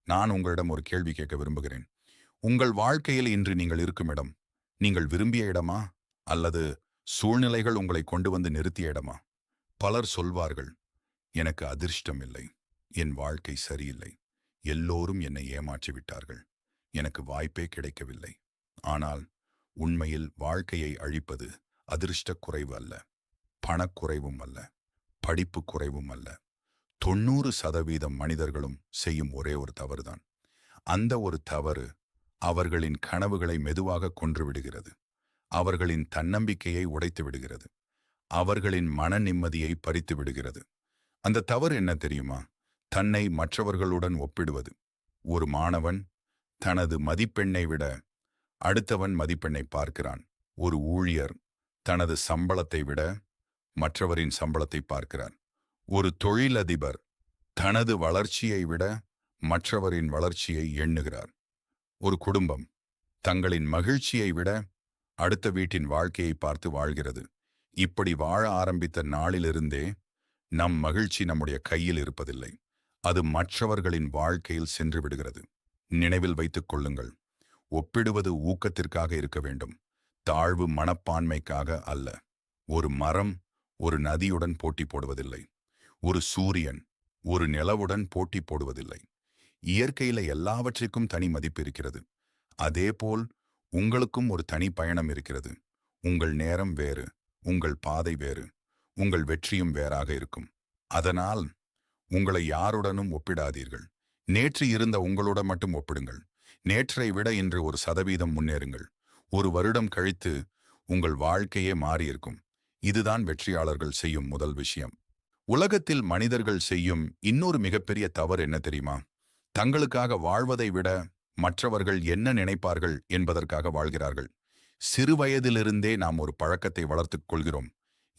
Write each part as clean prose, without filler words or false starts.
நான் உங்களிடம் ஒரு கேள்வி கேட்க விரும்புகிறேன். உங்கள் வாழ்க்கையில் இன்று நீங்கள் இருக்கும் இடம், நீங்கள் விரும்பிய இடமா? அல்லது சூழ்நிலைகள் உங்களை கொண்டு வந்து நிறுத்திய இடமா? பலர் சொல்வார்கள், எனக்கு அதிர்ஷ்டம் இல்லை, என் வாழ்க்கை சரியில்லை, எல்லோரும் என்னை ஏமாற்றி விட்டார்கள், எனக்கு வாய்ப்பே கிடைக்கவில்லை. ஆனால் உண்மையில் வாழ்க்கையை அழிப்பது அதிர்ஷ்ட குறைவு அல்ல, பணக்குறைவும் அல்ல, படிப்பு குறைவும் அல்ல. 90% மனிதர்களும் செய்யும் ஒரே ஒரு தவறுதான். அந்த ஒரு தவறு அவர்களின் கனவுகளை மெதுவாக கொன்றுவிடுகிறது. அவர்களின் தன்னம்பிக்கையை உடைத்து விடுகிறது. அவர்களின் மன நிம்மதியை பறித்து விடுகிறது. அந்த தவறு என்ன தெரியுமா? தன்னை மற்றவர்களுடன் ஒப்பிடுவது. ஒரு மாணவன் தனது மதிப்பெண்ணை விட அடுத்தவன் மதிப்பெண்ணை பார்க்கிறான். ஒரு ஊழியர் தனது சம்பளத்தை விட மற்றவரின் சம்பளத்தை பார்க்கிறார். ஒரு தொழிலதிபர் தனது வளர்ச்சியை விட மற்றவரின் வளர்ச்சியை எண்ணுகிறார். ஒரு குடும்பம் தங்களின் மகிழ்ச்சியை விட அடுத்த வீட்டின் வாழ்க்கையை பார்த்து வாழ்கிறது. இப்படி வாழ ஆரம்பித்த நாளிலிருந்தே நம் மகிழ்ச்சி நம்முடைய கையில் இருப்பதில்லை. அது மற்றவர்களின் வாழ்க்கையில் சென்று விடுகிறது. நினைவில் வைத்துக் கொள்ளுங்கள், ஒப்பிடுவது ஊக்கத்திற்காக இருக்க வேண்டும், தாழ்வு மனப்பான்மைக்காக அல்ல. ஒரு மரம் ஒரு நதியுடன் போட்டி போடுவதில்லை. ஒரு சூரியன் ஒரு நிலவுடன் போட்டி போடுவதில்லை. இயற்கையில எல்லாவற்றிற்கும் தனி மதிப்பு இருக்கிறது. அதேபோல் உங்களுக்கும் ஒரு தனி பயணம் இருக்கிறது. உங்கள் நேரம் வேறு, உங்கள் பாதை வேறு, உங்கள் வெற்றியும் வேறாக இருக்கும். அதனால் உங்களை யாருடனும் ஒப்பிடாதீர்கள். நேற்று இருந்த உங்களுடன் மட்டும் ஒப்பிடுங்கள். நேற்றை விட இன்று 1% முன்னேறுங்கள். ஒரு வருடம் கழித்து உங்கள் வாழ்க்கையே மாறியிருக்கும். இதுதான் வெற்றியாளர்கள் செய்யும் முதல் விஷயம். உலகத்தில் மனிதர்கள் செய்யும் இன்னொரு மிகப்பெரிய தவறு என்ன தெரியுமா? தங்களுக்காக வாழ்வதை விட மற்றவர்கள் என்ன நினைப்பார்கள் என்பதற்காக வாழ்கிறார்கள். சிறுவயதிலிருந்தே நாம் ஒரு பழக்கத்தை வளர்த்துக் கொள்கிறோம்.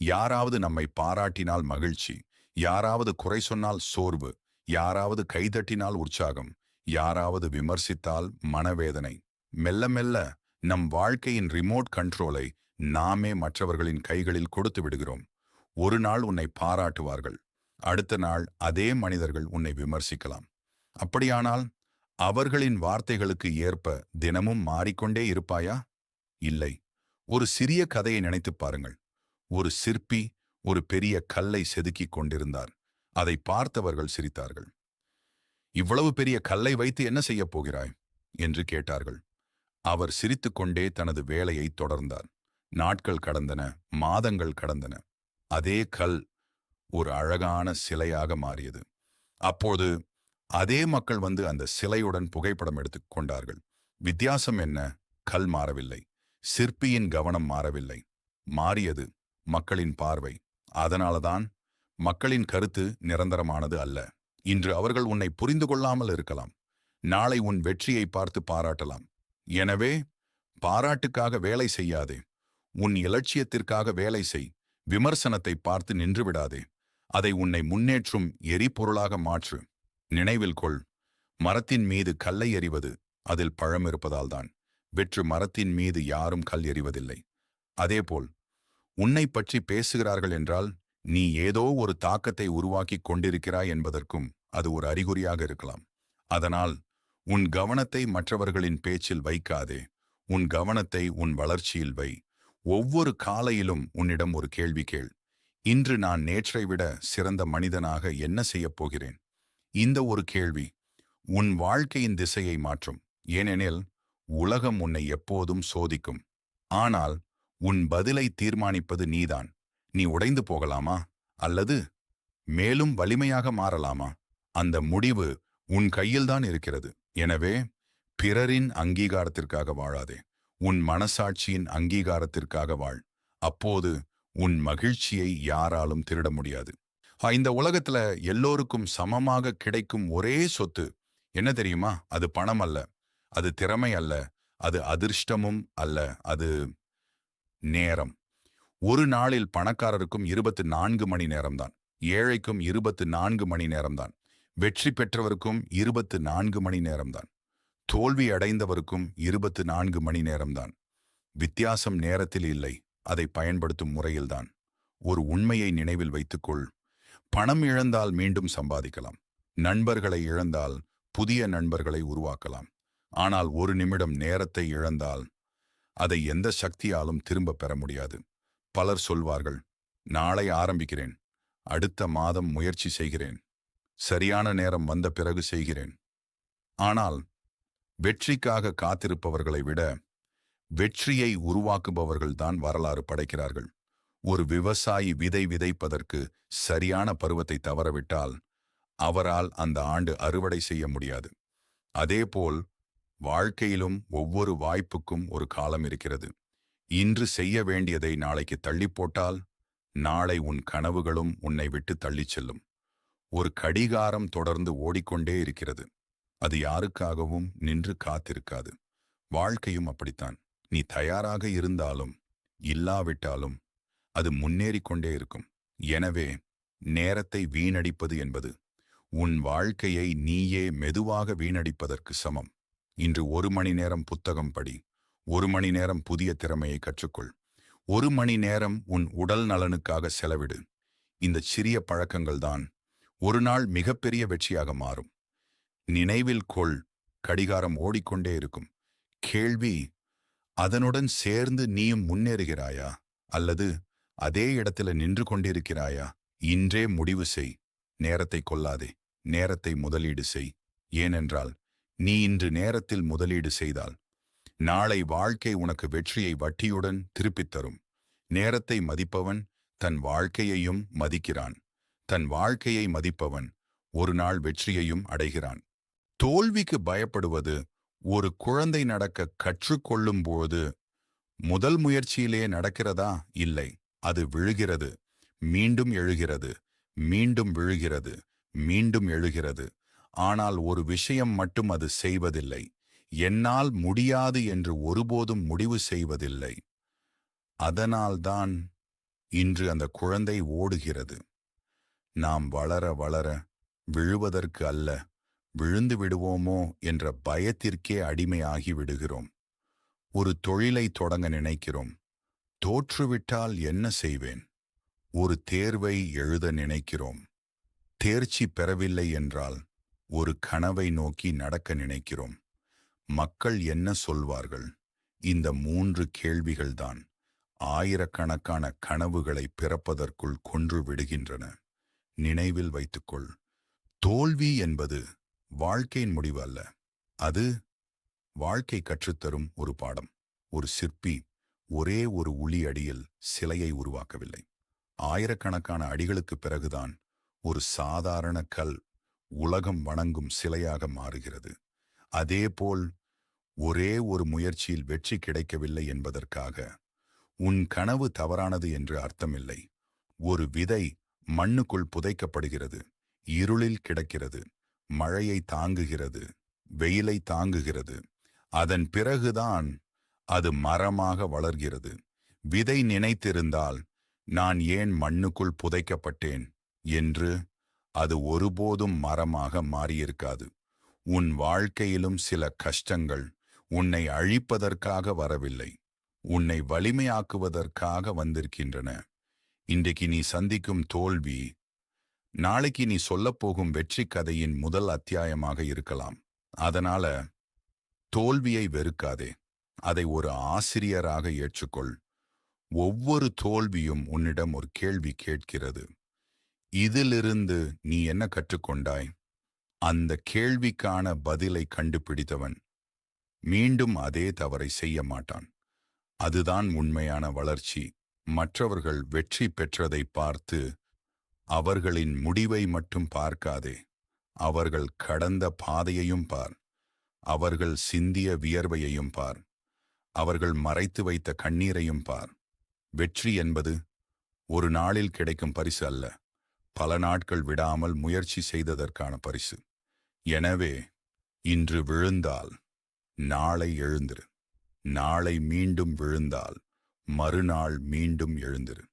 யாராவது நம்மை பாராட்டினால் மகிழ்ச்சி, யாராவது குறை சொன்னால் சோர்வு, யாராவது கைதட்டினால் உற்சாகம், யாராவது விமர்சித்தால் மனவேதனை. மெல்ல மெல்ல நம் வாழ்க்கையின் ரிமோட் கண்ட்ரோலை நாமே மற்றவர்களின் கைகளில் கொடுத்து விடுகிறோம். ஒரு நாள் உன்னை பாராட்டுவார்கள், அடுத்த நாள் அதே மனிதர்கள் உன்னை விமர்சிக்கலாம். அப்படியானால் அவர்களின் வார்த்தைகளுக்கு ஏற்ப தினமும் மாறிக்கொண்டே இருப்பாயா? இல்லை. ஒரு சிறிய கதையை நினைத்துப் பாருங்கள். ஒரு சிற்பி ஒரு பெரிய கல்லை செதுக்கிக் கொண்டிருந்தார். அதை பார்த்தவர்கள் சிரித்தார்கள். இவ்வளவு பெரிய கல்லை வைத்து என்ன செய்யப் போகிறாய் என்று கேட்டார்கள். அவர் சிரித்துக்கொண்டே தனது வேலையை தொடர்ந்தார். நாட்கள் கடந்தன, மாதங்கள் கடந்தன. அதே கல் ஒரு அழகான சிலையாக மாறியது. அப்போது அதே மக்கள் வந்து அந்த சிலையுடன் புகைப்படம் எடுத்துக் கொண்டார்கள். வித்தியாசம் என்ன? கல் மாறவில்லை, சிற்பியின் கவனம் மாறவில்லை. மாறியது மக்களின் பார்வை. அதனால்தான் மக்களின் கருத்து நிரந்தரமானது அல்ல. இன்று அவர்கள் உன்னை புரிந்து கொள்ளாமல் இருக்கலாம், நாளை உன் வெற்றியை பார்த்து பாராட்டலாம். எனவே பாராட்டுக்காக வேலை செய்யாதே, உன் இலட்சியத்திற்காக வேலை செய். விமர்சனத்தை பார்த்து நின்று விடாதே, அதை உன்னை முன்னேற்றும் எரிபொருளாக மாற்று. நினைவில் கொள், மரத்தின் மீது கல்லை எறிவது அதில் பழம் இருப்பதால்தான். வெற்று மரத்தின் மீது யாரும் கல் எறிவதில்லை. அதேபோல் உன்னை பற்றி பேசுகிறார்கள் என்றால் நீ ஏதோ ஒரு தாக்கத்தை உருவாக்கி கொண்டிருக்கிறாய் என்பதற்கும் அது ஒரு அறிகுறியாக இருக்கலாம். அதனால் உன் கவனத்தை மற்றவர்களின் பேச்சில் வைக்காதே, உன் கவனத்தை உன் வளர்ச்சியில் வை. ஒவ்வொரு காலையிலும் உன்னிடம் ஒரு கேள்வி கேள். இன்று நான் நேற்றை விட சிறந்த மனிதனாக என்ன செய்யப் போகிறேன்? இந்த ஒரு கேள்வி உன் வாழ்க்கையின் திசையை மாற்றும். ஏனெனில் உலகம் உன்னை எப்போதும் சோதிக்கும். ஆனால் உன் பதிலை தீர்மானிப்பது நீதான். நீ உடைந்து போகலாமா அல்லது மேலும் வலிமையாக மாறலாமா? அந்த முடிவு உன் கையில்தான் இருக்கிறது. எனவே பிறரின் அங்கீகாரத்திற்காக வாழாதே, உன் மனசாட்சியின் அங்கீகாரத்திற்காக வாழ். அப்போது உன் மகிழ்ச்சியை யாராலும் திருட முடியாது. இந்த உலகத்துல எல்லோருக்கும் சமமாக கிடைக்கும் ஒரே சொத்து என்ன தெரியுமா? அது பணம் அல்ல, அது திறமை அல்ல, அது அதிர்ஷ்டமும் அல்ல, அது நேரம். ஒரு நாளில் பணக்காரருக்கும் 24 மணி நேரம்தான், ஏழைக்கும் 24 மணி நேரம்தான், வெற்றி பெற்றவருக்கும் 24 மணி நேரம்தான், தோல்வி அடைந்தவருக்கும் 24 மணி நேரம்தான். வித்தியாசம் நேரத்தில் இல்லை, அதை பயன்படுத்தும் முறையில்தான். ஒரு உண்மையை நினைவில் வைத்துக்கொள், பணம் இழந்தால் மீண்டும் சம்பாதிக்கலாம், நண்பர்களை இழந்தால் புதிய நண்பர்களை உருவாக்கலாம். ஆனால் ஒரு நிமிடம் நேரத்தை இழந்தால் அதை எந்த சக்தியாலும் திரும்ப பெற முடியாது. பலர் சொல்வார்கள், நாளை ஆரம்பிக்கிறேன், அடுத்த மாதம் முயற்சி செய்கிறேன், சரியான நேரம் வந்த பிறகு செய்கிறேன். ஆனால் வெற்றிக்காக காத்திருப்பவர்களை விட வெற்றியை உருவாக்குபவர்கள்தான் வரலாறு படைக்கிறார்கள். ஒரு விவசாயி விதை விதைப்பதற்கு சரியான பருவத்தை தவறவிட்டால் அவரால் அந்த ஆண்டு அறுவடை செய்ய முடியாது. அதேபோல் வாழ்க்கையிலும் ஒவ்வொரு வாய்ப்புக்கும் ஒரு காலம் இருக்கிறது. இன்று செய்ய வேண்டியதை நாளைக்கு தள்ளி போட்டால் நாளை உன் கனவுகளும் உன்னை விட்டு தள்ளிச் செல்லும். ஒரு கடிகாரம் தொடர்ந்து ஓடிக்கொண்டே இருக்கிறது. அது யாருக்காகவும் நின்று காத்திருக்காது. வாழ்க்கையும் அப்படித்தான். நீ தயாராக இருந்தாலும் இல்லாவிட்டாலும் அது முன்னேறிக் கொண்டே இருக்கும். எனவே நேரத்தை வீணடிப்பது என்பது உன் வாழ்க்கையை நீயே மெதுவாக வீணடிப்பதற்கு சமம். இன்று 1 மணி நேரம் புத்தகம் படி, 1 மணி நேரம் புதிய திறமையை கற்றுக்கொள், 1 மணி நேரம் உன் உடல் நலனுக்காக செலவிடு. இந்த சிறிய பழக்கங்கள்தான் ஒரு நாள் மிகப்பெரிய வெற்றியாக மாறும். நினைவில் கொள், கடிகாரம் ஓடிக்கொண்டே இருக்கும். கேள்வி, அதனுடன் சேர்ந்து நீயும் முன்னேறுகிறாயா அல்லது அதே இடத்துல நின்று கொண்டிருக்கிறாயா? இன்றே முடிவு செய். நேரத்தை கொல்லாதே, நேரத்தை முதலீடு செய். ஏனென்றால் நீ இன்று நேரத்தில் முதலீடு செய்தால் நாளை வாழ்க்கை உனக்கு வெற்றியை வட்டியுடன் திருப்பித் தரும். நேரத்தை மதிப்பவன் தன் வாழ்க்கையையும் மதிக்கிறான். தன் வாழ்க்கையை மதிப்பவன் ஒரு நாள் வெற்றியையும் அடைகிறான். தோல்விக்கு பயப்படுவது ஒரு குழந்தை நடக்க கற்றுக்கொள்ளும்போது முதல் முயற்சியிலே நடக்கிறதா? இல்லை. அது விழுகிறது, மீண்டும் எழுகிறது, மீண்டும் விழுகிறது, மீண்டும் எழுகிறது. ஆனால் ஒரு விஷயம் மட்டும் அது செய்வதில்லை. என்னால் முடியாது என்று ஒருபோதும் முடிவு செய்வதில்லை. அதனால்தான் இன்று அந்த குழந்தை ஓடுகிறது. நாம் வளர வளர விழுவதற்கு அல்ல, விழுந்து விடுவோமோ என்ற பயத்திற்கே அடிமையாகி விடுகிறோம். ஒரு தொழிலை தொடங்க நினைக்கிறோம். தோற்றுவிட்டால் என்ன செய்வேன்? ஒரு தேர்வை எழுத நினைக்கிறோம். தேர்ச்சி பெறவில்லை என்றால் ஒரு கனவை நோக்கி நடக்க நினைக்கிறோம். மக்கள் என்ன சொல்வார்கள்? இந்த 3 கேள்விகள்தான் ஆயிரக்கணக்கான கனவுகளை பிறப்பதற்குள் கொன்று விடுகின்றன. நினைவில் வைத்துக்கொள், தோல்வி என்பது வாழ்க்கையின் முடிவு அல்ல. அது வாழ்க்கை கற்றுத்தரும் ஒரு பாடம். ஒரு சிற்பி ஒரே ஒரு உளி அடியில் சிலையை உருவாக்கவில்லை. ஆயிரக்கணக்கான அடிகளுக்கு பிறகுதான் ஒரு சாதாரண கல் உலகம் வணங்கும் சிலையாக மாறுகிறது. அதேபோல் ஒரே ஒரு முயற்சியில் வெற்றி கிடைக்கவில்லை என்பதற்காக உன் கனவு தவறானது என்று அர்த்தமில்லை. ஒரு விதை மண்ணுக்குள் புதைக்கப்படுகிறது, இருளில் கிடக்கிறது, மழையை தாங்குகிறது, வெயிலை தாங்குகிறது. அதன் பிறகுதான் அது மரமாக வளர்கிறது. விதை நினைத்திருந்தால், நான் ஏன் மண்ணுக்குள் புதைக்கப்பட்டேன் என்று, அது ஒருபோதும் மரமாக மாறியிருக்காது. உன் வாழ்க்கையிலும் சில கஷ்டங்கள் உன்னை அழிப்பதற்காக வரவில்லை, உன்னை வலிமையாக்குவதற்காக வந்திருக்கின்றன. இன்றைக்கு நீ சந்திக்கும் தோல்வி நாளைக்கு நீ சொல்லப்போகும் வெற்றி கதையின் முதல் அத்தியாயமாக இருக்கலாம். அதனால தோல்வியை வெறுக்காதே, அதை ஒரு ஆசிரியராக ஏற்றுக்கொள். ஒவ்வொரு தோல்வியும் உன்னிடம் ஒரு கேள்வி கேட்கிறது. இதிலிருந்து நீ என்ன கற்றுக்கொண்டாய்? அந்த கேள்விக்கான பதிலை கண்டுபிடித்தவன் மீண்டும் அதே தவறை செய்ய மாட்டான். அதுதான் உண்மையான வளர்ச்சி. மற்றவர்கள் வெற்றி பெற்றதை பார்த்து அவர்களின் முடிவை மட்டும் பார்க்காதே, அவர்கள் கடந்த பாதையையும் பார். அவர்கள் சிந்திய வியர்வையையும் பார். அவர்கள் மறைத்து வைத்த கண்ணீரையும் பார். வெற்றி என்பது ஒரு நாளில் கிடைக்கும் பரிசு அல்ல, பல நாட்கள் விடாமல் முயற்சி செய்ததற்கான பரிசு. எனவே இன்று விழுந்தால் நாளை எழுந்திரு. நாளை மீண்டும் விழுந்தால் மறுநாள் மீண்டும் எழுந்திரு.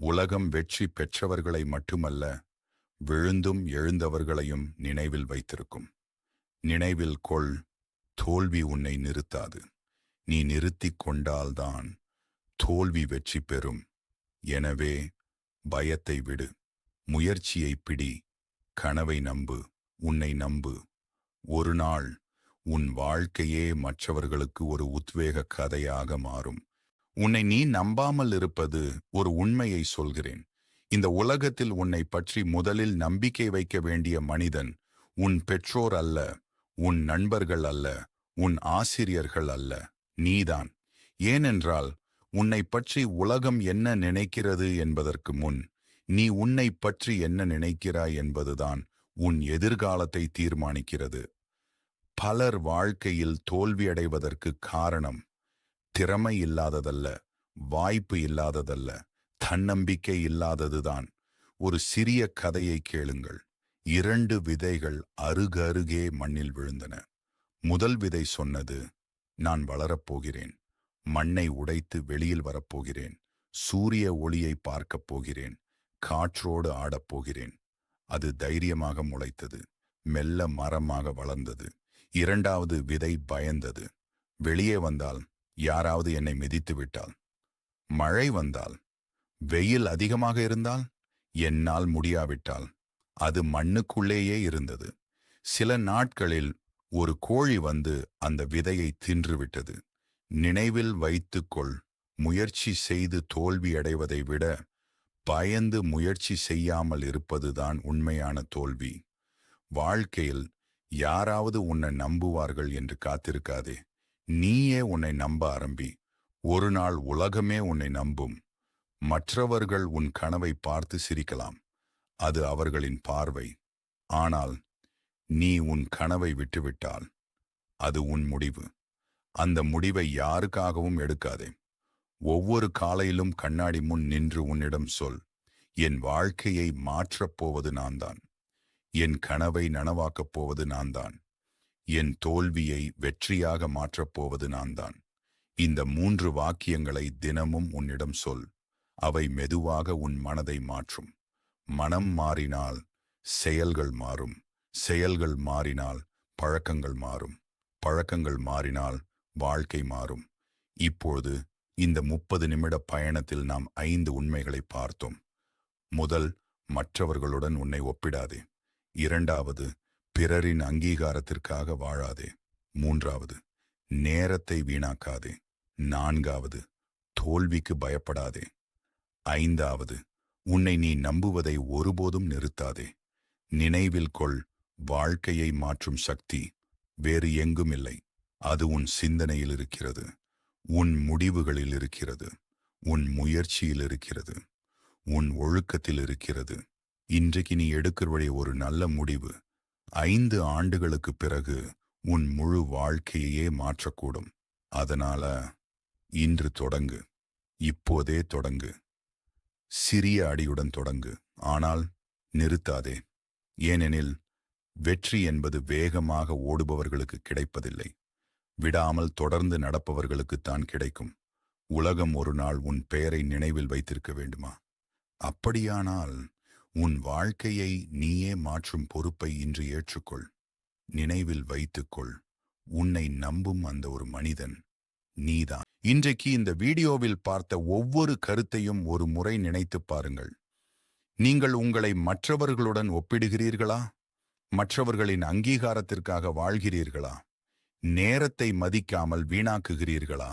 உலகம் வெற்றி பெற்றவர்களை மட்டுமல்ல, விழுந்தும் எழுந்தவர்களையும் நினைவில் வைத்திருக்கும். நினைவில் கொள், தோல்வி உன்னை நிறுத்தாது. நீ நிறுத்திக் கொண்டால்தான் தோல்வி வெற்றி பெறும். எனவே பயத்தை விடு, முயற்சியை பிடி, கனவை நம்பு, உன்னை நம்பு. ஒரு நாள் உன் வாழ்க்கையே மற்றவர்களுக்கு ஒரு உத்வேக கதையாக மாறும். உன்னை நீ நம்பாமல் இருப்பது ஒரு உண்மையை சொல்கிறேன். இந்த உலகத்தில் உன்னை பற்றி முதலில் நம்பிக்கை வைக்க வேண்டிய மனிதன் உன் பெற்றோர் அல்ல, உன் நண்பர்கள் அல்ல, உன் ஆசிரியர்கள் அல்ல, நீதான். ஏனென்றால் உன்னை பற்றி உலகம் என்ன நினைக்கிறது என்பதற்கு முன் நீ உன்னை பற்றி என்ன நினைக்கிறாய் என்பதுதான் உன் எதிர்காலத்தை தீர்மானிக்கிறது. பலர் வாழ்க்கையில் தோல்வியடைவதற்கு காரணம் திறமை இல்லாததல்ல, வாய்ப்பு இல்லாததல்ல, தன்னம்பிக்கை இல்லாததுதான். ஒரு சிறிய கதையை கேளுங்கள். 2 விதைகள் அருகருகே மண்ணில் விழுந்தன. முதல் விதை சொன்னது, நான் வளரப்போகிறேன், மண்ணை உடைத்து வெளியில் வரப்போகிறேன், சூரிய ஒளியை பார்க்கப் போகிறேன், காற்றோடு ஆடப்போகிறேன். அது தைரியமாக முளைத்தது, மெல்ல மரமாக வளர்ந்தது. இரண்டாவது விதை பயந்தது. வெளியே வந்தால் யாராவது என்னை மிதித்து விட்டால், மழை வந்தால், வெயில் அதிகமாக இருந்தால், என்னால் முடியாவிட்டால். அது மண்ணுக்குள்ளேயே இருந்தது. சில நாட்களில் ஒரு கோழி வந்து அந்த விதையை தின்றுவிட்டது. நினைவில் வைத்துக்கொள், முயற்சி செய்து தோல்வியடைவதை விட பயந்து முயற்சி செய்யாமல் இருப்பதுதான் உண்மையான தோல்வி. வாழ்க்கையில் யாராவது உன்னை நம்புவார்கள் என்று காத்திருக்காதே. நீயே உன்னை நம்ப ஆரம்பி. ஒரு நாள் உலகமே உன்னை நம்பும். மற்றவர்கள் உன் கனவை பார்த்து சிரிக்கலாம், அது அவர்களின் பார்வை. ஆனால் நீ உன் கனவை விட்டுவிட்டால் அது உன் முடிவு. அந்த முடிவை யாருக்காகவும் எடுக்காதே. ஒவ்வொரு காலையிலும் கண்ணாடி முன் நின்று உன்னிடம் சொல், என் வாழ்க்கையை மாற்றப் போவது நான்தான், என் கனவை நனவாக்கப் போவது நான்தான், என் தோல்வியை வெற்றியாக மாற்றப் போவது நான்தான். இந்த 3 வாக்கியங்களை தினமும் உன்னிடம் சொல். அவை மெதுவாக உன் மனதை மாற்றும். மனம் மாறினால் செயல்கள் மாறும், செயல்கள் மாறினால் பழக்கங்கள் மாறும், பழக்கங்கள் மாறினால் வாழ்க்கை மாறும். இப்பொழுது இந்த 30 நிமிட பயணத்தில் நாம் 5 உண்மைகளை பார்த்தோம். முதல், மற்றவர்களுடன் உன்னை ஒப்பிடாதே. இரண்டாவது, பிறரின் அங்கீகாரத்திற்காக வாழாதே. மூன்றாவது, நேரத்தை வீணாக்காதே. நான்காவது, தோல்விக்கு பயப்படாதே. ஐந்தாவது, உன்னை நீ நம்புவதை ஒருபோதும் நிறுத்தாதே. நினைவில் கொள், வாழ்க்கையை மாற்றும் சக்தி வேறு எங்கும் இல்லை. அது உன் சிந்தனையில் இருக்கிறது, உன் முடிவுகளில் இருக்கிறது, உன் முயற்சியில் இருக்கிறது, உன் ஒழுக்கத்தில் இருக்கிறது. இன்றைக்கு நீ எடுக்கிற ஒரு நல்ல முடிவு 5 ஆண்டுகளுக்கு பிறகு உன் முழு வாழ்க்கையே மாற்றக்கூடும். அதனால இன்று தொடங்கு, இப்போதே தொடங்கு. சிறிய அடியுடன் தொடங்கு, ஆனால் நிறுத்தாதே. ஏனெனில் வெற்றி என்பது வேகமாக ஓடுபவர்களுக்கு கிடைப்பதில்லை, விடாமல் தொடர்ந்து நடப்பவர்களுக்குத்தான் கிடைக்கும். உலகம் ஒரு நாள் உன் பெயரை நினைவில் வைத்திருக்க வேண்டுமா? அப்படியானால் உன் வாழ்க்கையை நீயே மாற்றும் பொறுப்பை இன்று ஏற்றுக்கொள். நினைவில் வைத்துக்கொள், உன்னை நம்பும் அந்த ஒரு மனிதன் நீதான். இன்றைக்கு இந்த வீடியோவில் பார்த்த ஒவ்வொரு கருத்தையும் ஒரு முறை நினைத்துப் பாருங்கள். நீங்கள் உங்களை மற்றவர்களுடன் ஒப்பிடுகிறீர்களா? மற்றவர்களின் அங்கீகாரத்திற்காக வாழ்கிறீர்களா? நேரத்தை மதிக்காமல் வீணாக்குகிறீர்களா?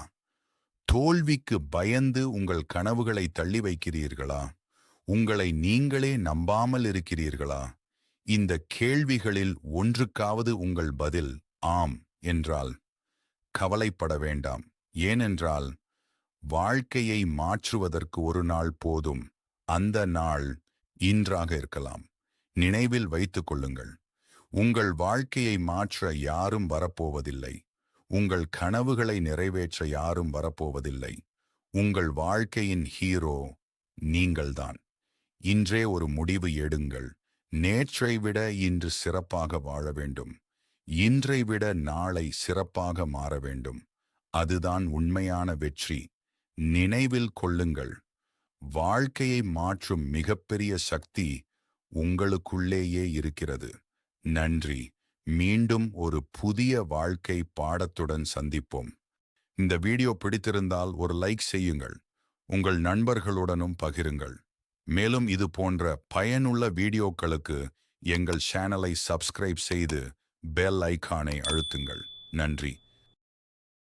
தோல்விக்கு பயந்து உங்கள் கனவுகளை தள்ளி வைக்கிறீர்களா? உங்களை நீங்களே நம்பாமல் இருக்கிறீர்களா? இந்த கேள்விகளில் ஒன்றுக்காவது உங்கள் பதில் ஆம் என்றால் கவலைப்பட வேண்டாம். ஏனென்றால் வாழ்க்கையை மாற்றுவதற்கு ஒரு நாள் போதும். அந்த நாள் இன்றாக இருக்கலாம். நினைவில் வைத்துக் கொள்ளுங்கள், உங்கள் வாழ்க்கையை மாற்ற யாரும் வரப்போவதில்லை. உங்கள் கனவுகளை நிறைவேற்ற யாரும் வரப்போவதில்லை. உங்கள் வாழ்க்கையின் ஹீரோ நீங்கள்தான். இன்றே ஒரு முடிவு எடுங்கள். நேற்றை விட இன்று சிறப்பாக வாழ வேண்டும். இன்றை விட நாளை சிறப்பாக மாற வேண்டும். அதுதான் உண்மையான வெற்றி. நினைவில் கொள்ளுங்கள், வாழ்க்கையை மாற்றும் மிகப்பெரிய சக்தி உங்களுக்குள்ளேயே இருக்கிறது. நன்றி. மீண்டும் ஒரு புதிய வாழ்க்கை பாடத்துடன் சந்திப்போம். இந்த வீடியோ பிடித்திருந்தால் ஒரு லைக் செய்யுங்கள். உங்கள் நண்பர்களுடனும் பகிருங்கள். மேலும் இது போன்ற பயனுள்ள வீடியோக்களுக்கு எங்கள் சேனலை சப்ஸ்கிரைப் செய்து பெல் ஐகானை அழுத்துங்கள். நன்றி.